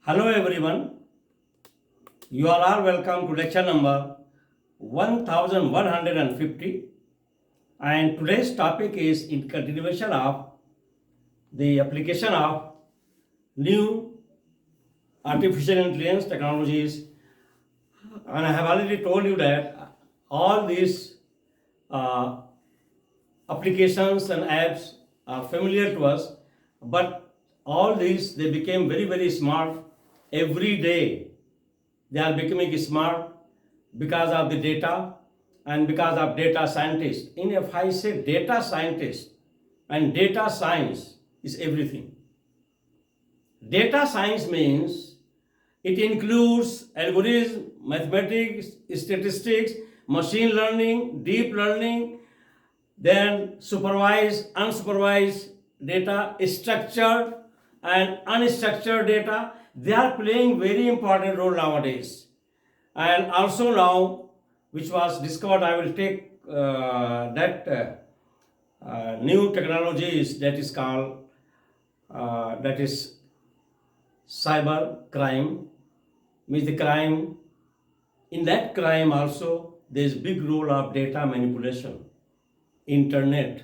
Hello everyone, you are all welcome to lecture number 1150, and today's topic is in continuation of the application of new artificial intelligence technologies. And I have already told you that all these uh, applications and apps are familiar to us, but all these they became very smart every day. They are becoming smart because of the data and because of data scientists. And if I say data scientist and data science is everything. Data science means it includes algorithm, mathematics, statistics, machine learning, deep learning, then supervised, unsupervised data, structured and unstructured data. They are playing very important role nowadays. And also now, which was discovered, I will take new technologies that is called that is cyber crime. Means the crime. In that crime also, there is big role of data manipulation, internet,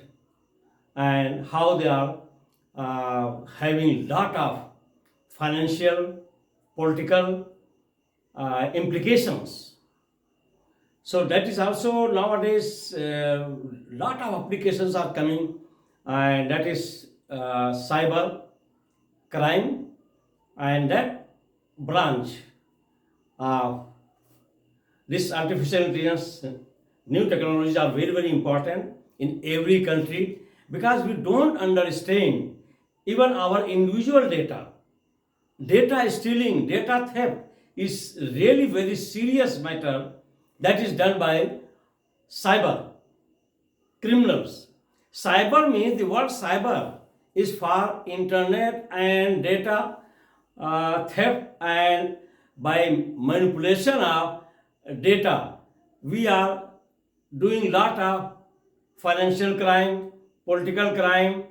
and how they are having lot of financial, political implications. So that is also nowadays lot of applications are coming, and that is cyber crime, and that branch of this artificial intelligence new technologies are very important in every country, because we don't understand even our individual data. Data stealing, data theft is really very serious matter that is done by cyber criminals. Cyber means the word cyber is for internet and data theft, and by manipulation of data we are doing lot of financial crime, political crime,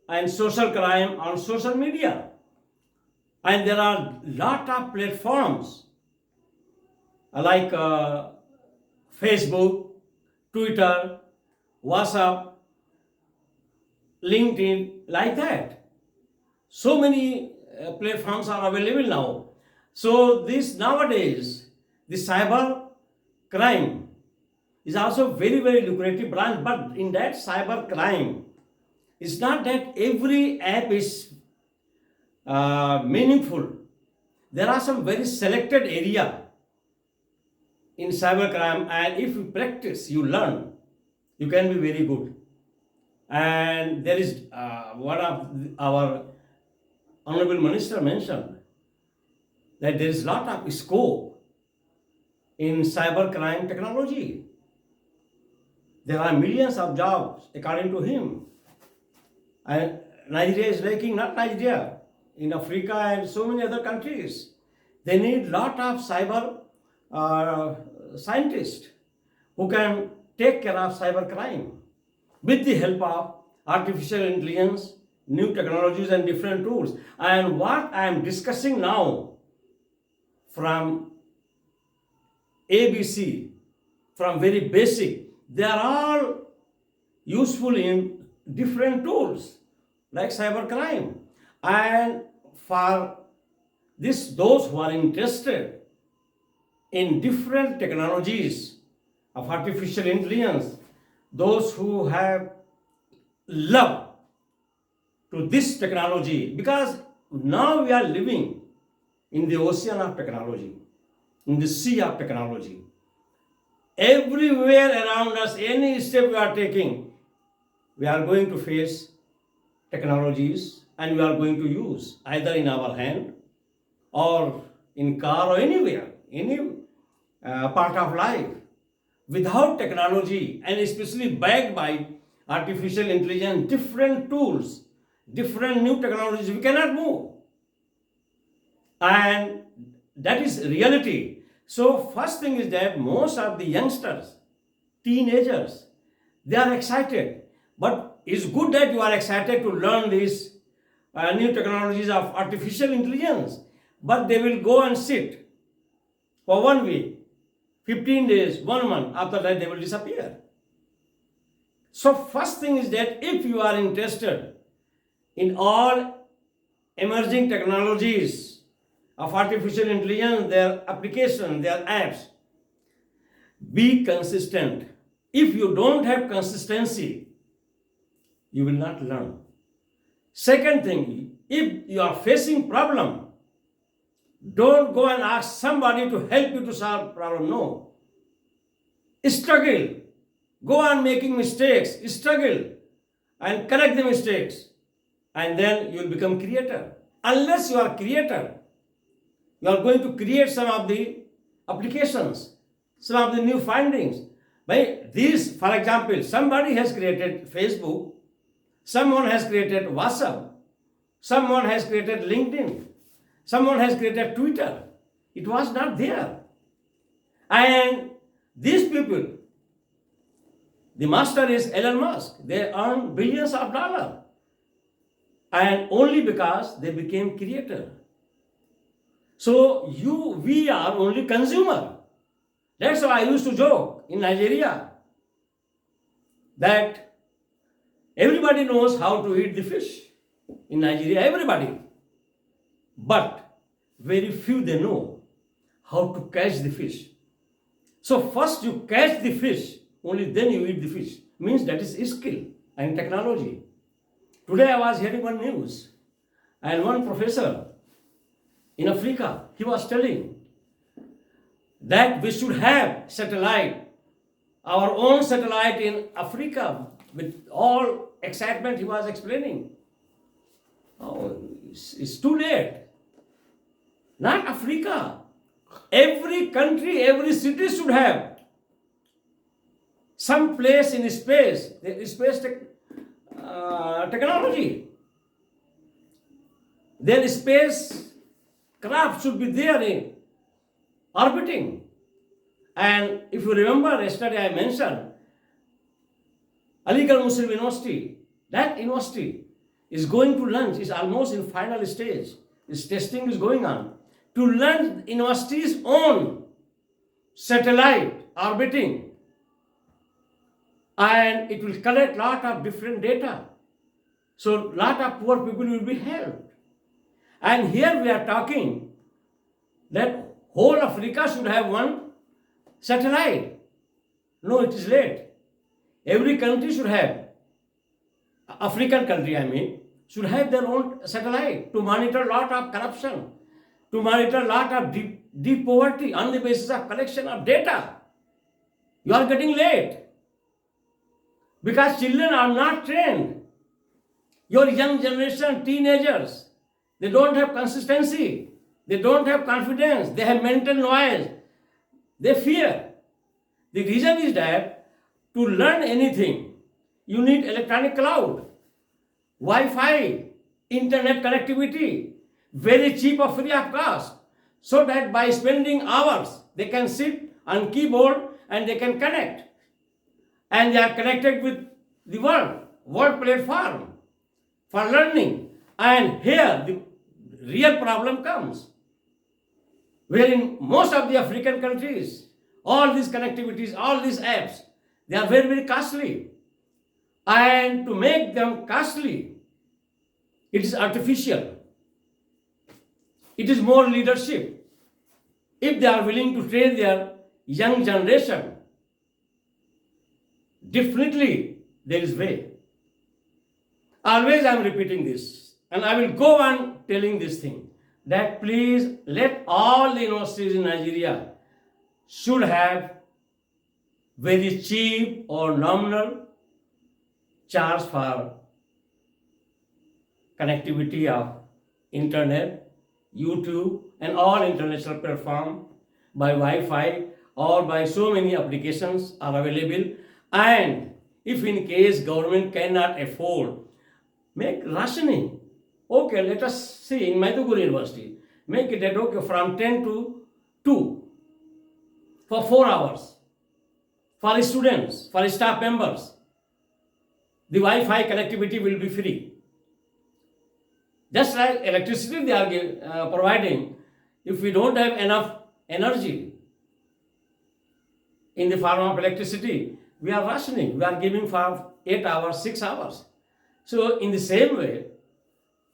and social crime on social media. And there are lot of platforms like Facebook, Twitter, WhatsApp, LinkedIn, like that. So many platforms are available now. So this nowadays, the cyber crime is also very lucrative branch. But in that cyber crime, it's not that every app is meaningful. There are some very selected area in cybercrime, and if you practice, you learn, you can be very good. And there is one of our honorable minister mentioned that there is lot of scope in cybercrime technology. There are millions of jobs according to him. And Nigeria is lacking, not Nigeria, in Africa and so many other countries. They need lot of cyber scientists who can take care of cyber crime with the help of artificial intelligence, new technologies and different tools. And what I am discussing now from ABC, from very basic, they are all useful in different tools like cyber crime. And for this, those who are interested in different technologies of artificial intelligence, those who have love to this technology, because now we are living in the ocean of technology, in the sea of technology. Everywhere around us, any step we are taking, we are going to face technologies, and we are going to use either in our hand or in car or anywhere, any part of life. Without technology, and especially backed by artificial intelligence, different tools, different new technologies, we cannot move. And that is reality. So first thing is that most of the youngsters, teenagers, they are excited. But it's good that you are excited to learn these new technologies of artificial intelligence. but they will go and sit for 1 week, 15 days, 1 month. After that, they will disappear. So first thing is that if you are interested in all emerging technologies of artificial intelligence, their application, their apps, be consistent. If you don't have consistency, you will not learn. Second thing, if you are facing problem, don't go and ask somebody to help you to solve problem. No. Struggle. Go on making mistakes. Struggle and correct the mistakes. And then you will become creator. Unless you are creator, you are going to create some of the applications, some of the new findings. By these, for example, somebody has created Facebook, someone has created WhatsApp, someone has created LinkedIn, someone has created Twitter. It was not there. And these people, the master is Elon Musk. They earn billions of dollars. And only because they became creator. So we are only consumer. That's why I used to joke in Nigeria that everybody knows how to eat the fish. In Nigeria, everybody. But very few they know how to catch the fish. So first you catch the fish, only then you eat the fish. Means that is skill and technology. Today I was hearing one news, and one professor in Africa, he was telling that we should have satellite, our own satellite in Africa. With all excitement he was explaining. Oh, it's too late. Not Africa. Every country, every city should have some place in space, technology. Then space craft should be there in orbiting. And if you remember, yesterday I mentioned Aligarh Muslim University. That university is going to launch, is almost in final stage. Its testing is going on. To launch university's own satellite orbiting. And it will collect lot of different data. So lot of poor people will be helped. And here we are talking that whole Africa should have one satellite. No, it is late. Every country should have, African country I mean, should have their own satellite to monitor lot of corruption, to monitor lot of deep poverty on the basis of collection of data. You are getting late. Because children are not trained. Your young generation, teenagers, they don't have consistency. They don't have confidence. They have mental noise. They fear. The reason is that to learn anything, you need electronic cloud, Wi-Fi, internet connectivity, very cheap or free of cost, so that by spending hours, they can sit on keyboard and they can connect. And they are connected with the world platform for learning. And here the real problem comes, where in most of the African countries, all these connectivities, all these apps, they are very, very costly. And to make them costly, it is artificial. It is more leadership. If they are willing to train their young generation, definitely there is way. Always I am repeating this, and I will go on telling this thing, that please let all the universities in Nigeria should have very cheap or nominal charge for connectivity of internet, YouTube, and all international platform by Wi-Fi or by so many applications are available. And if in case government cannot afford, make rationing. Okay, let us see in Maiduguri University, make it that okay from 10 to 2 for 4 hours for students, for staff members. The Wi-Fi connectivity will be free. Just like electricity they are providing, if we don't have enough energy in the form of electricity, we are rationing, we are giving for 8 hours, 6 hours. So in the same way,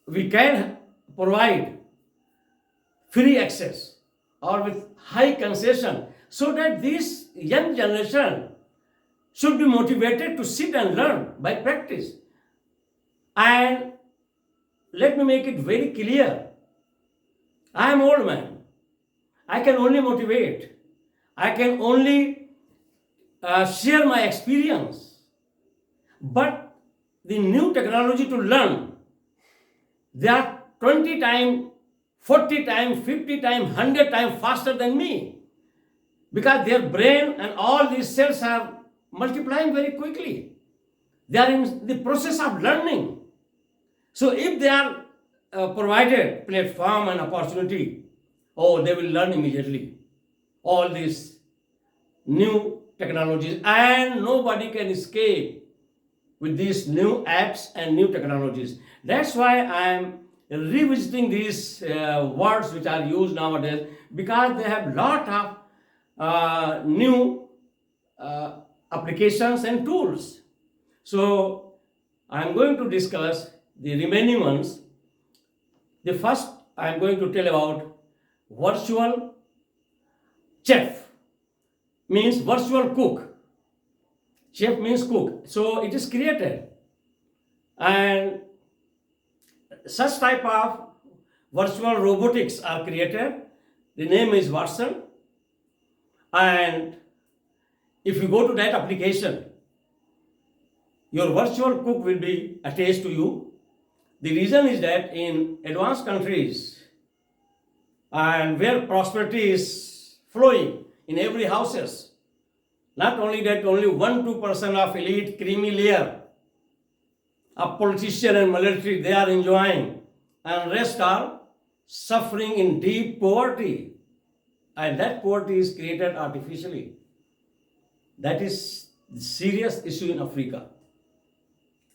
we can provide free access or with high concession so that this young generation should be motivated to sit and learn by practice. And let me make it very clear, I am old man. I can only motivate. I can only share my experience. But the new technology to learn, they are 20 times, 40 times, 50 times, 100 times faster than me. Because their brain and all these cells are multiplying very quickly. They are in the process of learning. So if they are provided platform and opportunity, oh, they will learn immediately all these new technologies, and nobody can escape with these new apps and new technologies. That's why I am revisiting these words which are used nowadays, because they have lot of new applications and tools. So I am going to discuss the remaining ones. The first I am going to tell about virtual chef, means virtual cook. Chef means cook. So it is created. And such type of virtual robotics are created. The name is Watson. And if you go to that application, your virtual cook will be attached to you. The reason is that in advanced countries and where prosperity is flowing in every houses, not only that, only 1-2% of elite creamy layer of politician and military they are enjoying, and rest are suffering in deep poverty, and that poverty is created artificially. That is the serious issue in Africa.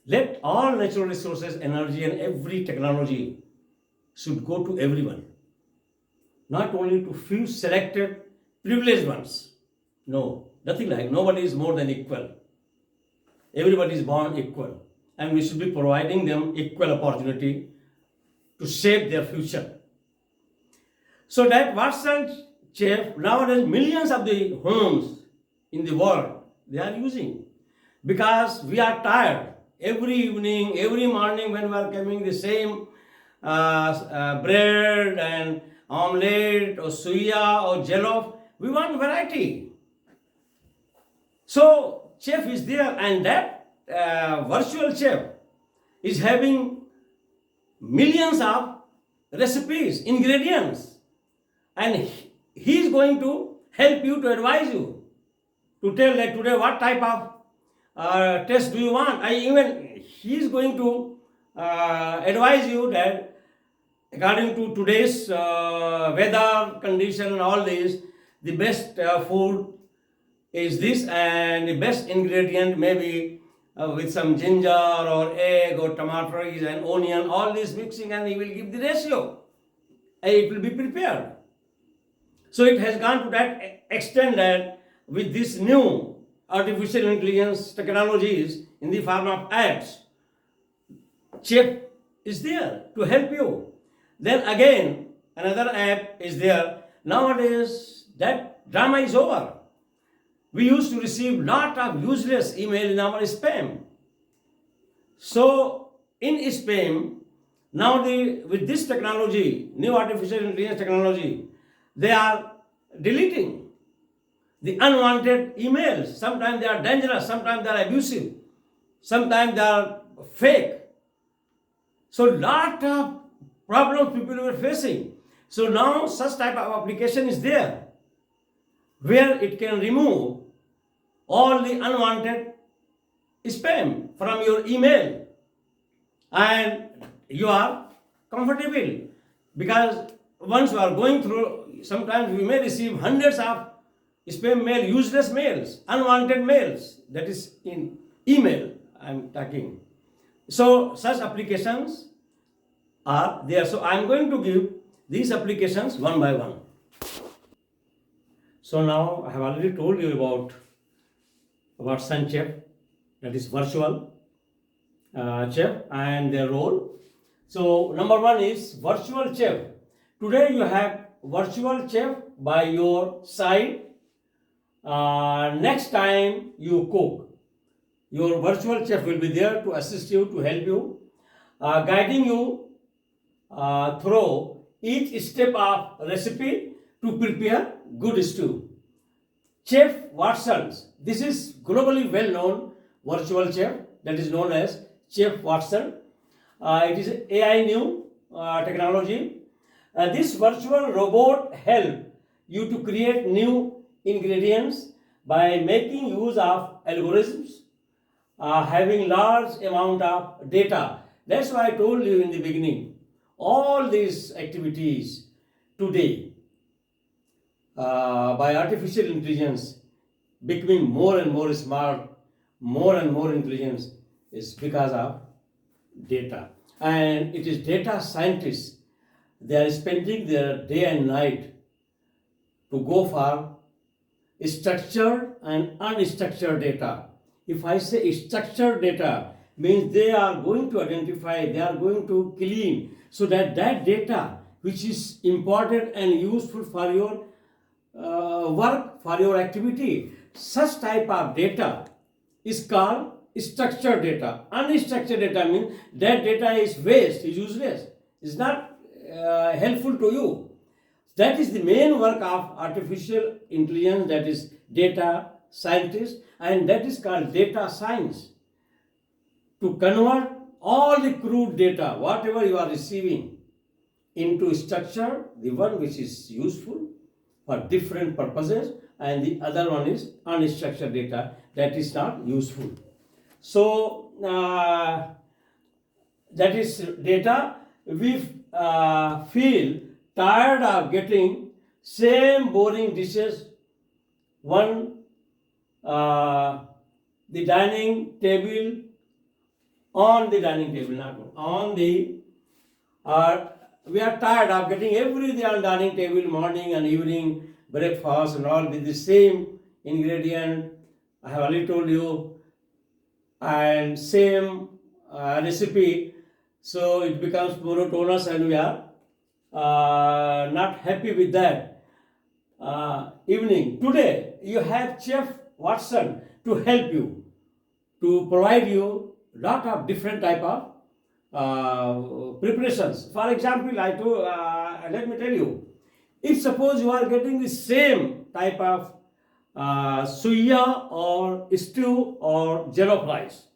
Let all natural resources, energy, and every technology should go to everyone, not only to few selected privileged ones. No, nothing like, nobody is more than equal. Everybody is born equal, and we should be providing them equal opportunity to shape their future. So that Watson chef, nowadays millions of the homes in the world they are using, because we are tired. Every evening, every morning when we are coming the same bread and omelette or suya or jollof, we want variety. So chef is there, and that virtual chef is having millions of recipes, ingredients, and he is going to help you, to advise you, to tell that today what type of test do you want. He is going to advise you that according to today's weather condition and all this, the best food is this, and the best ingredient maybe with some ginger or egg or tomatoes and onion, all this mixing, and he will give the ratio, and it will be prepared. So it has gone to that extent that with this new artificial intelligence technologies in the form of apps, chef is there to help you. Then again, another app is there. Nowadays, that drama is over. We used to receive lot of useless email in our spam. So in spam, now with this technology, new artificial intelligence technology, they are deleting the unwanted emails. Sometimes they are dangerous, sometimes they are abusive, sometimes they are fake. So lot of problems people were facing. So now such type of application is there, where it can remove all the unwanted spam from your email, and you are comfortable, because once you are going through, sometimes we may receive hundreds of spam mail, useless mails, unwanted mails. That is in email I am talking. So such applications are there. So I am going to give these applications one by one. So now I have already told you about Watson chef, that is virtual chef, and their role. So number one is virtual chef. Today you have virtual chef by your side. Next time you cook, your virtual chef will be there to assist you, to help you, guiding you through each step of recipe to prepare good stew. Chef Watson, this is globally well known virtual chef that is known as Chef Watson. It is AI new technology. This virtual robot help you to create new ingredients by making use of algorithms, having large amount of data. That's why I told you in the beginning, all these activities today by artificial intelligence becoming more and more smart, more and more intelligence is because of data. And it is data scientists, they are spending their day and night to go for structured and unstructured data. If I say structured data, means they are going to identify, they are going to clean, so that that data which is important and useful for your work, for your activity, such type of data is called structured data. Unstructured data means that data is waste, is useless, is not helpful to you. That is the main work of artificial intelligence, that is data scientist, and that is called data science. To convert all the crude data, whatever you are receiving, into structure, the one which is useful for different purposes, and the other one is unstructured data that is not useful. So that is data. We feel tired of getting same boring dishes, one the dining table, on the dining table, not on the we are tired of getting everything on dining table, morning and evening, breakfast and all with the same ingredient. I have already told you, and same recipe, so it becomes monotonous and we are not happy with that. Evening, today you have Chef Watson to help you, to provide you lot of different type of preparations. For example, let me tell you, if suppose you are getting the same type of suya or stew or jollof rice,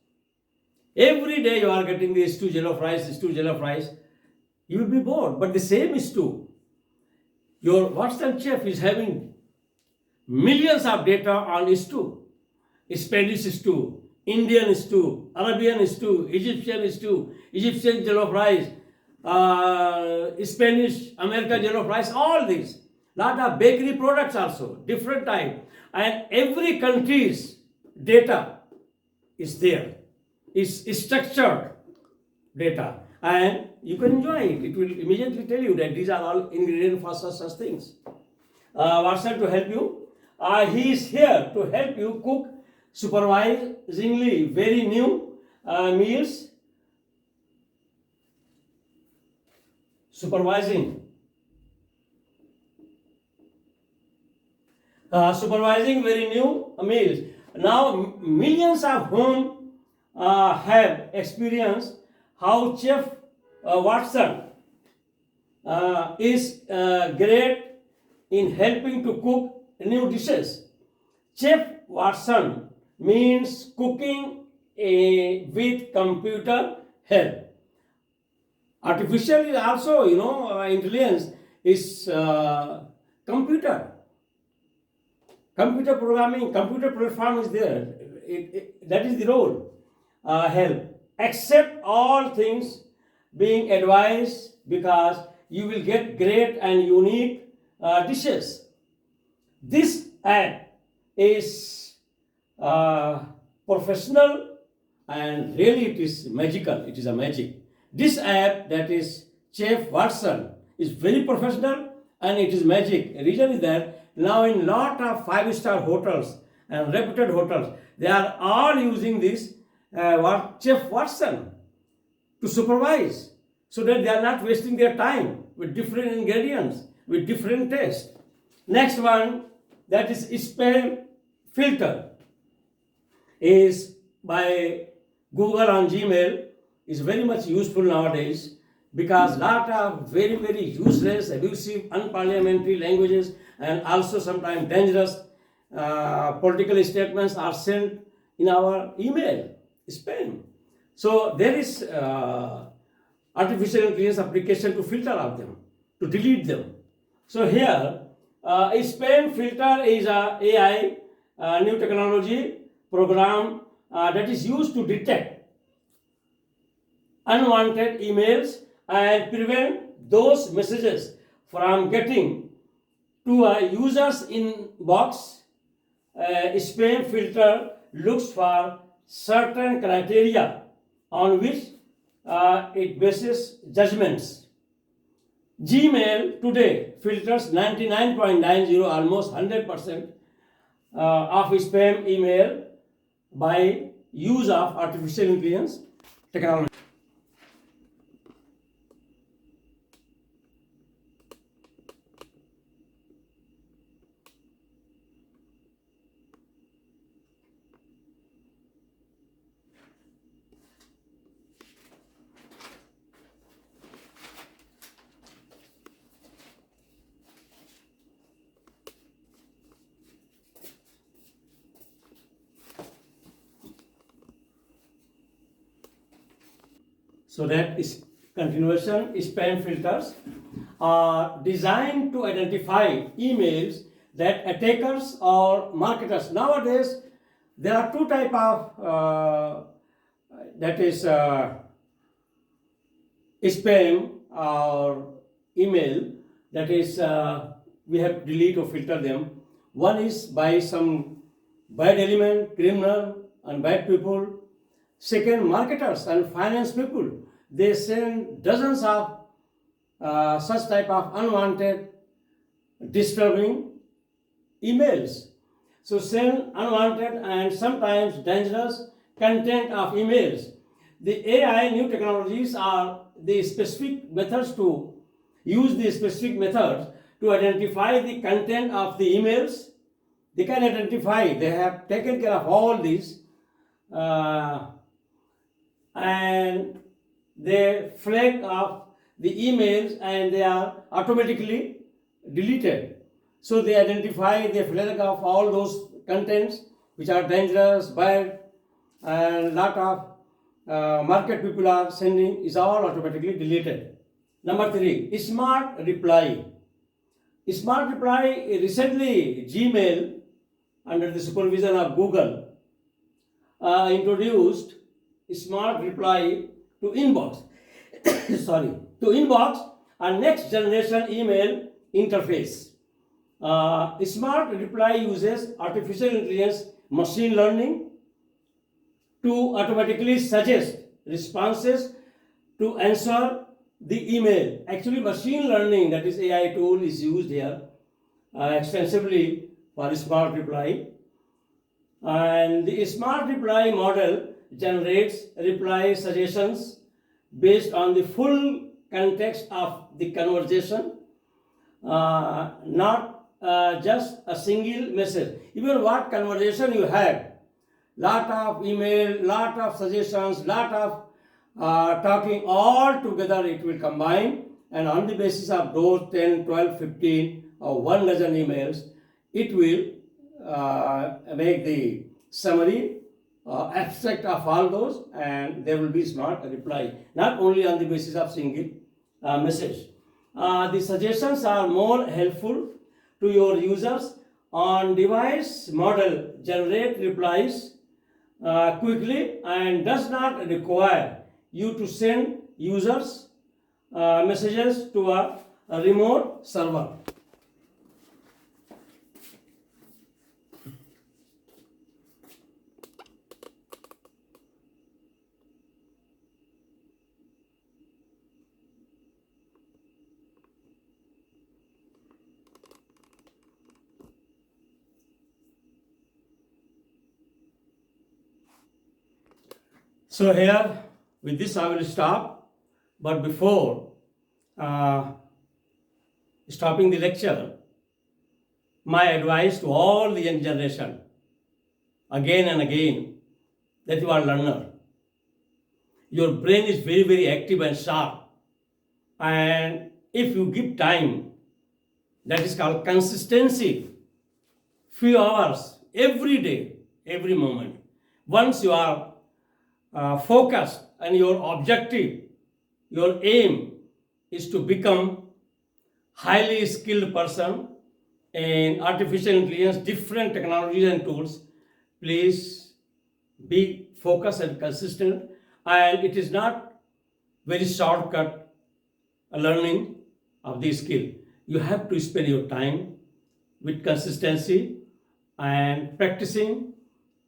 every day you are getting the stew jollof rice, you will be bored. But the same stew, your Watson chef is having millions of data on stew, Spanish stew, Indian stew, Arabian stew, Egyptian jollof rice, Spanish, American jollof rice, all these. Lot of bakery products also, different type. And every country's data is there. It's structured data. And you can enjoy it. It will immediately tell you that these are all ingredients for such things. Watson to help you. He is here to help you cook supervisingly very new meals. Supervising very new meals. Now millions of whom have experienced how Chef Watson is great in helping to cook new dishes. Chef Watson means cooking with computer help. Artificial is also, intelligence is computer programming, computer platform is there. That is the role. Help. Accept all things being advised, because you will get great and unique dishes. This app is professional and really it is magical. It is a magic. This app, that is Chef Watson, It's very professional and it is magic. The reason is that now in lot of five-star hotels and reputed hotels, they are all using this Chef Watson to supervise so that they are not wasting their time with different ingredients, with different tastes. Next one, that is spam filter, is by Google on Gmail, is very much useful nowadays because lot of very useless, abusive, unparliamentary languages and also sometimes dangerous political statements are sent in our email spam. So there is artificial intelligence application to filter out them, to delete them. So here, a spam filter is a AI new technology program that is used to detect unwanted emails and prevent those messages from getting to a user's inbox. A spam filter looks for certain criteria on which it bases judgments. Gmail today filters 99.90, almost 100% of spam email by use of artificial intelligence technology. So that is continuation. Spam filters are designed to identify emails that attackers or marketers. Nowadays, there are two type of that is spam or email that is we have to delete or filter them. One is by some bad element, criminal and bad people. Second, marketers and finance people. They send dozens of such type of unwanted, disturbing emails. So send unwanted and sometimes dangerous content of emails. The AI new technologies are the specific methods to use the specific methods to identify the content of the emails. They can identify, they have taken care of all these and they flag off the emails and they are automatically deleted. So they identify, they flag off all those contents which are dangerous, bad, and lot of market people are sending is all automatically deleted. Number 3, smart reply. Smart reply, recently Gmail under the supervision of Google introduced smart reply to inbox. Sorry, to inbox a next generation email interface. Smart reply uses artificial intelligence machine learning to automatically suggest responses to answer the email. Actually, machine learning, that is AI tool, is used here extensively for smart reply. And the smart reply model generates reply suggestions based on the full context of the conversation, not just a single message. Even what conversation you had, lot of email, lot of suggestions, lot of talking, all together it will combine, and on the basis of those 10, 12, 15 or 1 dozen emails, it will make the summary abstract of all those, and there will be smart reply, not only on the basis of single message. The suggestions are more helpful to your users. On device model generate replies quickly and does not require you to send users messages to a remote server. So here, with this I will stop. But before stopping the lecture, my advice to all the young generation, again and again, that you are a learner. Your brain is very, very active and sharp. And if you give time, that is called consistency, few hours, every day, every moment. Once you are focused and your objective, your aim is to become highly skilled person in artificial intelligence, different technologies and tools, please be focused and consistent. And it is not very shortcut learning of this skill. You have to spend your time with consistency and practicing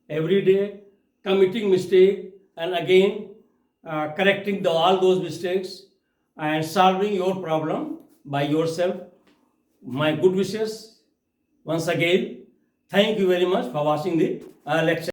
every day, committing mistake and again correcting all those mistakes and solving your problem by yourself. My good wishes once again. Thank you very much for watching the lecture.